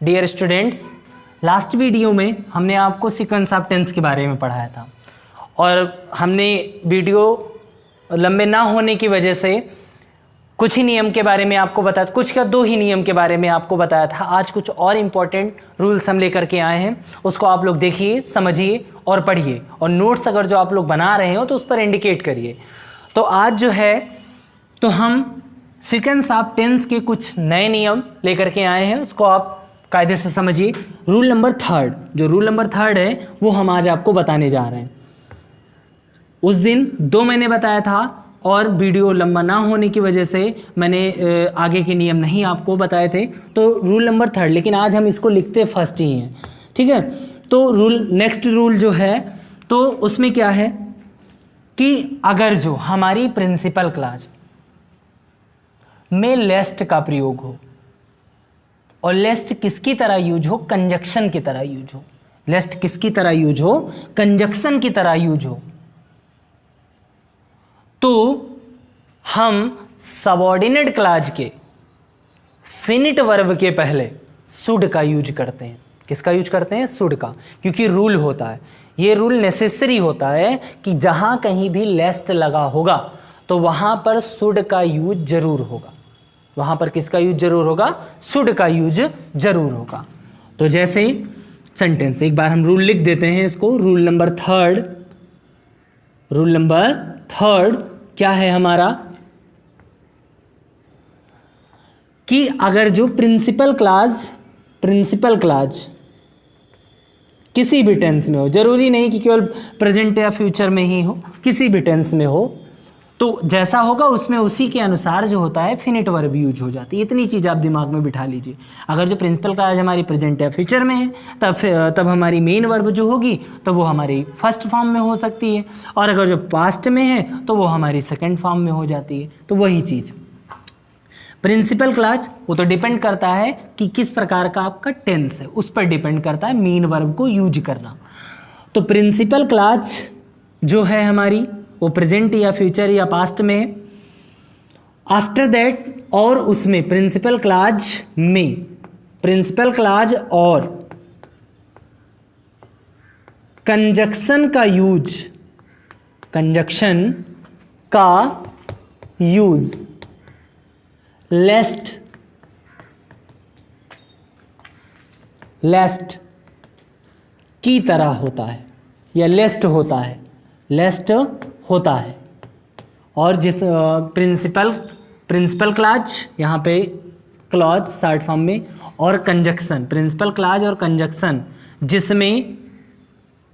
Dear students, last video में हमने आपको सीक्वेंस ऑफ टेंस के बारे में पढ़ाया था और हमने वीडियो लंबे ना होने की वजह से कुछ ही नियम के बारे में आपको बताया, कुछ का दो ही नियम के बारे में आपको बताया था। आज कुछ और इम्पॉर्टेंट रूल्स हम लेकर के आए हैं, उसको आप लोग देखिए, समझिए और पढ़िए, और नोट्स अगर जो आप लोग बना रहे हो तो उस पर इंडिकेट करिए। तो आज जो है तो हम सीक्वेंस ऑफ टेंस के कुछ नए नियम लेकर के आए हैं, उसको आप कायदे से समझिए। रूल नंबर थर्ड, जो रूल नंबर थर्ड है वो हम आज आपको बताने जा रहे हैं। उस दिन दो मैंने बताया था और वीडियो लंबा ना होने की वजह से मैंने आगे के नियम नहीं आपको बताए थे, तो रूल नंबर थर्ड, लेकिन आज हम इसको लिखते फर्स्ट ही हैं, ठीक है। तो रूल नेक्स्ट रूल जो है तो उसमें क्या है कि अगर जो हमारी प्रिंसिपल क्लॉज में लेस्ट का प्रयोग हो, और लेस्ट किसकी तरह यूज हो? कंजक्शन की तरह यूज हो। लेस्ट किसकी तरह यूज हो? कंजक्शन की तरह यूज हो। तो हम सबऑर्डिनेट क्लॉज के फिनिट वर्ब के पहले शुड का यूज करते हैं। किसका यूज करते हैं? शुड का, क्योंकि रूल होता है, ये रूल नेसेसरी होता है कि जहां कहीं भी लेस्ट लगा होगा तो वहां पर शुड का यूज जरूर होगा। वहां पर किसका यूज जरूर होगा? शुड का यूज जरूर होगा। तो जैसे सेंटेंस, एक बार हम रूल लिख देते हैं इसको। Rule number third, rule number third क्या है हमारा कि अगर जो प्रिंसिपल क्लॉज किसी भी टेंस में हो, जरूरी नहीं कि केवल प्रेजेंट या फ्यूचर में ही हो, किसी भी टेंस में हो, तो जैसा होगा उसमें उसी के अनुसार जो होता है फिनिट वर्ब यूज हो जाती है। इतनी चीज़ आप दिमाग में बिठा लीजिए। अगर जो प्रिंसिपल क्लॉज हमारी प्रेजेंट या फ्यूचर में है तब हमारी मेन वर्ब जो होगी तो वो हमारी फर्स्ट फॉर्म में हो सकती है, और अगर जो पास्ट में है तो वो हमारी सेकंड फॉर्म में हो जाती है। तो वही चीज़ प्रिंसिपल क्लॉज, वो तो डिपेंड करता है कि किस प्रकार का आपका टेंस है, उस पर डिपेंड करता है मेन वर्ब को यूज करना। तो प्रिंसिपल क्लॉज जो है हमारी वो प्रेजेंट या फ्यूचर या पास्ट में है। आफ्टर दैट, और उसमें प्रिंसिपल क्लॉज और कंजक्शन का यूज लेस्ट की तरह होता है, या लेस्ट होता है। और जिस प्रिंसिपल क्लॉज, यहाँ पे क्लॉज शॉर्ट फॉर्म में, और कंजक्शन, प्रिंसिपल क्लॉज और कंजक्शन, जिसमें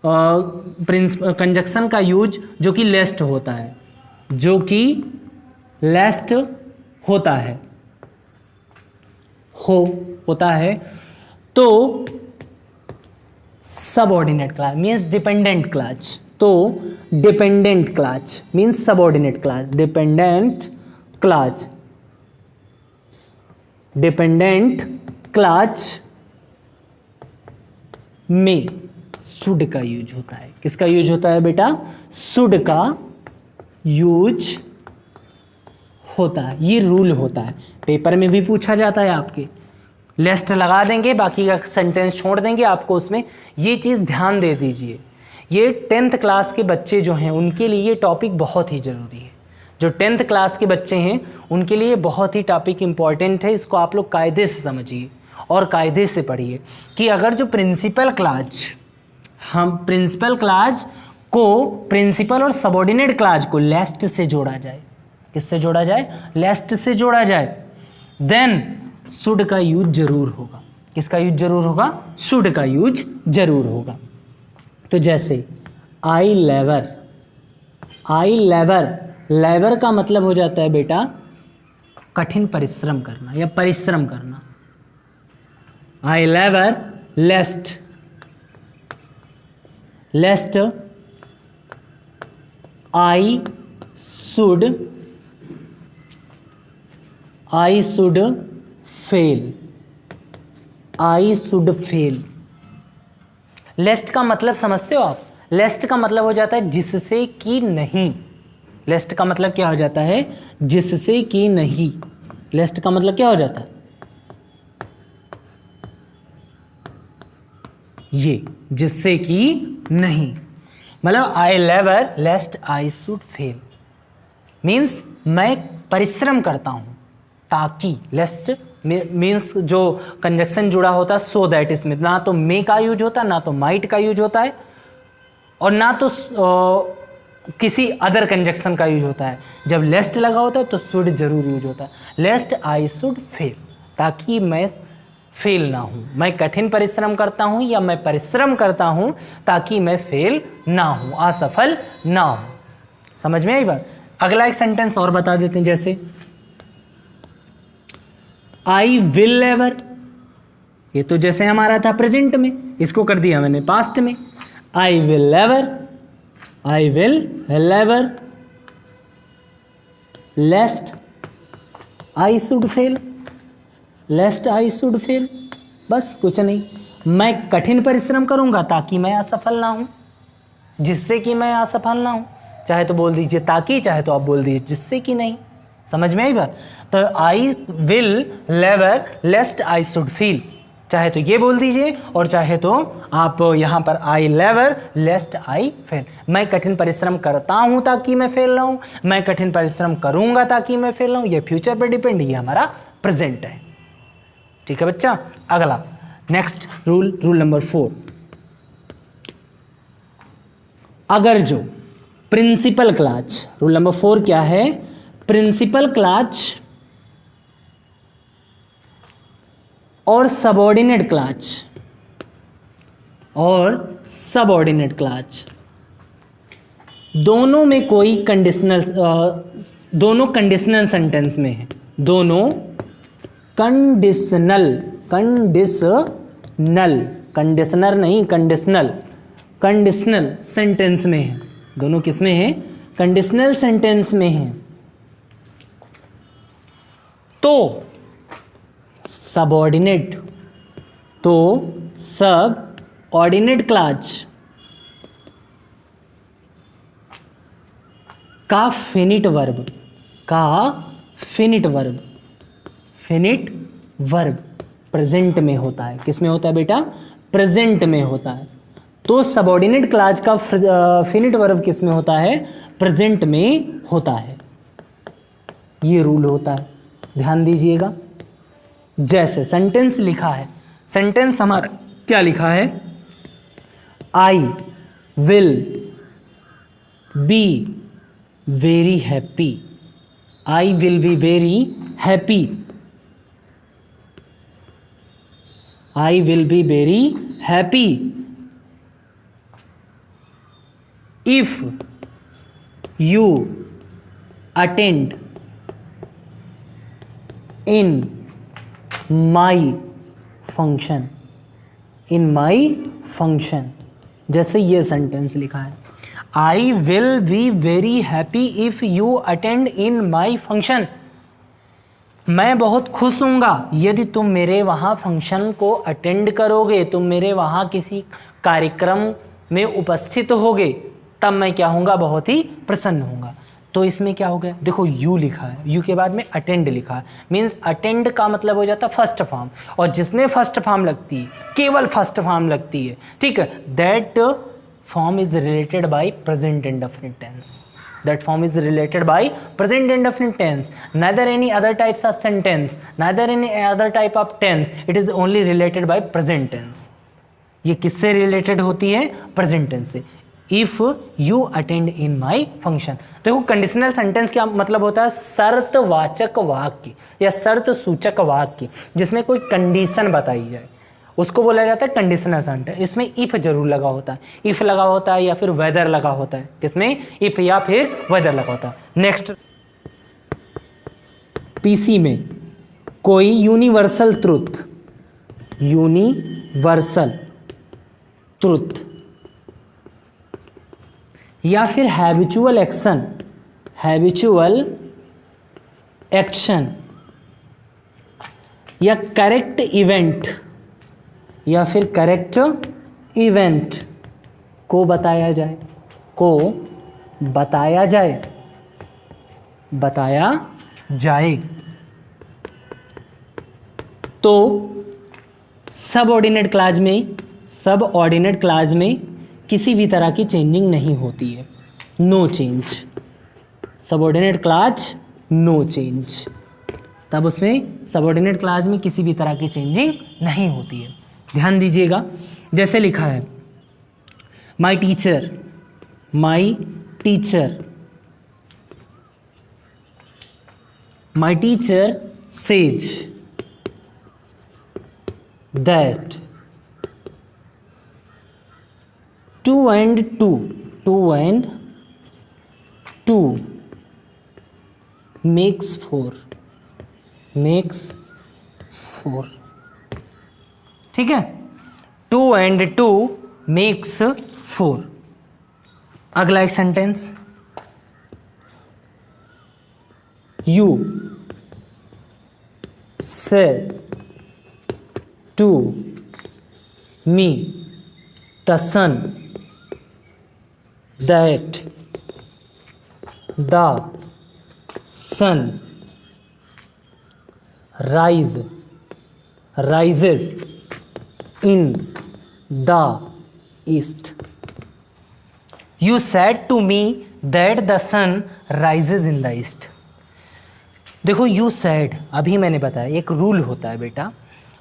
कंजक्शन का यूज जो कि लेस्ट होता है, होता है। तो subordinate clause means dependent clause. तो dependent clause means subordinate clause. Dependent clause में शुड का यूज होता है। किसका यूज होता है बेटा? शुड का यूज होता है। ये रूल होता है, पेपर में भी पूछा जाता है आपके। लेस्ट लगा देंगे, बाकी का सेंटेंस छोड़ देंगे, आपको उसमें ये चीज़ ध्यान दे दीजिए। ये 10th क्लास के बच्चे जो हैं उनके लिए ये टॉपिक बहुत ही ज़रूरी है। जो 10th क्लास के बच्चे हैं उनके लिए बहुत ही टॉपिक इम्पॉर्टेंट है। इसको आप लोग कायदे से समझिए और कायदे से पढ़िए कि अगर जो प्रिंसिपल क्लॉज को, प्रिंसिपल और सबऑर्डिनेट क्लॉज को लेस्ट से जोड़ा जाए, किससे जोड़ा जाए? लेस्ट से जोड़ा जाए, देन शुड का यूज जरूर होगा। किसका यूज जरूर होगा? शुड का यूज जरूर होगा। तो जैसे आई लेवर का मतलब हो जाता है बेटा कठिन परिश्रम करना या परिश्रम करना। आई लेवर, लेस्ट, आई शुड फेल। लेस्ट का मतलब समझते हो आप? लेस्ट का मतलब हो जाता है जिससे कि नहीं। लेस्ट का मतलब क्या हो जाता है? जिससे कि नहीं। लेस्ट का मतलब क्या हो जाता है? ये, जिससे कि नहीं, मतलब आई लेवर लेस्ट आई शुड फेल, मीन्स मैं परिश्रम करता हूं ताकि, लेस्ट मीन्स जो कंजक्शन जुड़ा होता है सो दैट, इसमें ना तो मे का यूज होता है, ना तो माइट का यूज होता है, और ना तो किसी अदर कंजक्शन का यूज होता है। जब लेस्ट लगा होता है तो शुड जरूर यूज होता है। लेस्ट आई शुड फेल, ताकि मैं फेल ना हूं, मैं कठिन परिश्रम करता हूं या मैं परिश्रम करता हूं ताकि मैं फेल ना हूं, असफल ना हूं। समझ में आई बात? अगला एक सेंटेंस और बता देते हैं, जैसे आई विल नेवर, ये तो जैसे हमारा था प्रेजेंट में, इसको कर दिया मैंने पास्ट में। I will never, I will never lest I should fail, lest I should fail, बस कुछ नहीं। मैं कठिन परिश्रम करूंगा ताकि मैं असफल ना हूं, जिससे कि मैं असफल ना हूं। चाहे तो बोल दीजिए ताकि, चाहे तो आप बोल दीजिए जिससे कि नहीं। समझ में आई बात? तो I will never lest I should feel, चाहे तो ये बोल दीजिए और चाहे तो आप यहां पर I never lest I fail. मैं कठिन परिश्रम करता हूं ताकि मैं फेल ना हूं, मैं कठिन परिश्रम करूंगा ताकि मैं फेल ना हूं। ये फ्यूचर पे डिपेंड, ये हमारा प्रेजेंट है। ठीक है बच्चा? अगला नेक्स्ट रूल नंबर 4, अगर जो प्रिंसिपल क्लच, रूल नंबर 4 क्या है? प्रिंसिपल क्लच और सबऑर्डिनेट क्लच, और सबऑर्डिनेट क्लच दोनों में कोई कंडीशनल, दोनों कंडीशनल सेंटेंस में है, दोनों कंडीशनल, कंडीशनर नहीं, कंडीशनल सेंटेंस में है। दोनों किस में है? कंडीशनल सेंटेंस में है। तो सबऑर्डिनेट, तो सब ऑर्डिनेट क्लच का finite verb, finite verb present में होता है। किस में होता है बेटा? प्रेजेंट में होता है। तो सबऑर्डिनेट क्लच का फिनिट वर्ब किस में होता है? प्रेजेंट में होता है। ये रूल होता है, ध्यान दीजिएगा। जैसे सेंटेंस लिखा है, सेंटेंस हमारा क्या लिखा है? I will be very happy, I will be very happy, I will be very happy if you attend in my function, in my function. जैसे ये सेंटेंस लिखा है, I will be very happy if you attend in my function. मैं बहुत खुश हूँगा यदि तुम मेरे वहाँ फंक्शन को अटेंड करोगे, तुम मेरे वहाँ किसी कार्यक्रम में उपस्थित होगे, तब मैं क्या होऊंगा? बहुत ही प्रसन्न होऊंगा। तो इसमें क्या हो गया? देखो यू लिखा है, यू के बाद में अटेंड लिखा है, मीन्स अटेंड का मतलब हो जाता है फर्स्ट फॉर्म, और जिसमें फर्स्ट फॉर्म लगती है, केवल फर्स्ट फॉर्म लगती है, ठीक है, that form is related by present indefinite tense. That form is related by present indefinite tense. Neither any other types of sentence, neither any other type of tense. It is only related by present tense. ये किससे related होती है? Present tense से। If you attend in my function. देखो conditional sentence क्या मतलब होता है? शर्तवाचक वाक्य या शर्त सूचक वाक्य जिसमें कोई कंडीशन बताई जाए, उसको बोला जाता है कंडीशनल सेंटेंस। इसमें इफ जरूर लगा होता है, इफ लगा होता है या फिर वेदर लगा होता है। किसमें? इफ या फिर वेदर लगा होता है। नेक्स्ट, पीसी में कोई यूनिवर्सल ट्रुथ, यूनिवर्सल ट्रुथ या फिर हैबिचुअल एक्शन, हैबिचुअल एक्शन या करेक्ट इवेंट या फिर करेक्ट इवेंट को बताया जाए, बताया जाए तो सबऑर्डिनेट क्लॉज में सब ऑर्डिनेट क्लास में किसी भी तरह की चेंजिंग नहीं होती है, no change. Subordinate class no change, तब उसमें सबऑर्डिनेट क्लास में किसी भी तरह की चेंजिंग नहीं होती है। ध्यान दीजिएगा, जैसे लिखा है my teacher, my teacher, my teacher says that 2 and 2 makes 4, ठीक है। 2 and 2 makes 4। अगला एक sentence, you said to me the sun that the sun rises in the east। You said to me that the sun rises in the east। देखो you sad, अभी मैंने बताया एक rule होता है बेटा।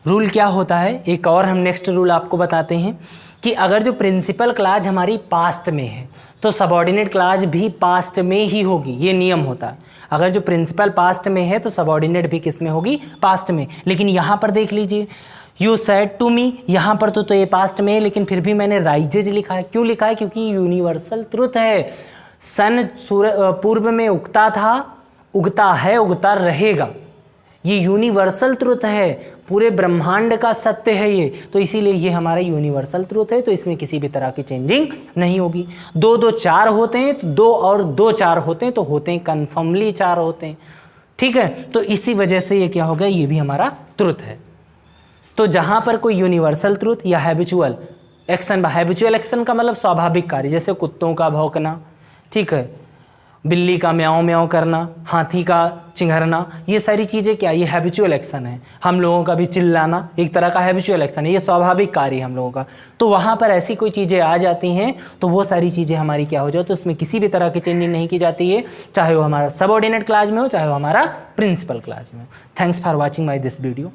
रूल क्या होता है, एक और हम नेक्स्ट रूल आपको बताते हैं कि अगर जो प्रिंसिपल क्लास हमारी पास्ट में है तो सबऑर्डिनेट क्लास भी पास्ट में ही होगी, ये नियम होता है। अगर जो प्रिंसिपल पास्ट में है तो सबऑर्डिनेट भी किस में होगी, पास्ट में। लेकिन यहाँ पर देख लीजिए, यू सैड टू मी, यहाँ पर तो ये पास्ट में है, लेकिन फिर भी मैंने राइजेज लिखा है। क्यों लिखा है, क्योंकि यूनिवर्सल ट्रुथ है। सन पूर्व में उगता था, उगता है, उगता रहेगा, ये यूनिवर्सल ट्रुथ है, पूरे ब्रह्मांड का सत्य है ये, तो इसीलिए ये हमारा यूनिवर्सल ट्रुथ है, तो इसमें किसी भी तरह की चेंजिंग नहीं होगी। 2 2 4 होते हैं, तो 2 और 2 4 होते हैं, तो होते हैं कन्फर्मली 4 होते हैं, ठीक है। तो इसी वजह से ये क्या हो गया, ये भी हमारा ट्रुथ है। तो जहां पर कोई यूनिवर्सल ट्रुथ या हैबिचुअल एक्शन, हैबिचुअल एक्शन का मतलब स्वाभाविक कार्य, जैसे कुत्तों का भौंकना, ठीक है, बिल्ली का म्याऊं म्याऊं करना, हाथी का चिंघरना, ये सारी चीज़ें क्या, ये हैबिचुअल एक्शन है। हम लोगों का भी चिल्लाना एक तरह का हैबिचुअल एक्शन है, ये स्वाभाविक कार्य है हम लोगों का। तो वहाँ पर ऐसी कोई चीज़ें आ जाती हैं तो वो सारी चीज़ें हमारी क्या हो जाए, तो उसमें किसी भी तरह की चेंजिंग नहीं की जाती है, चाहे वो हमारा सबऑर्डिनेट क्लास में हो, चाहे वो हमारा प्रिंसिपल क्लास में हो। Thanks for watching my this video.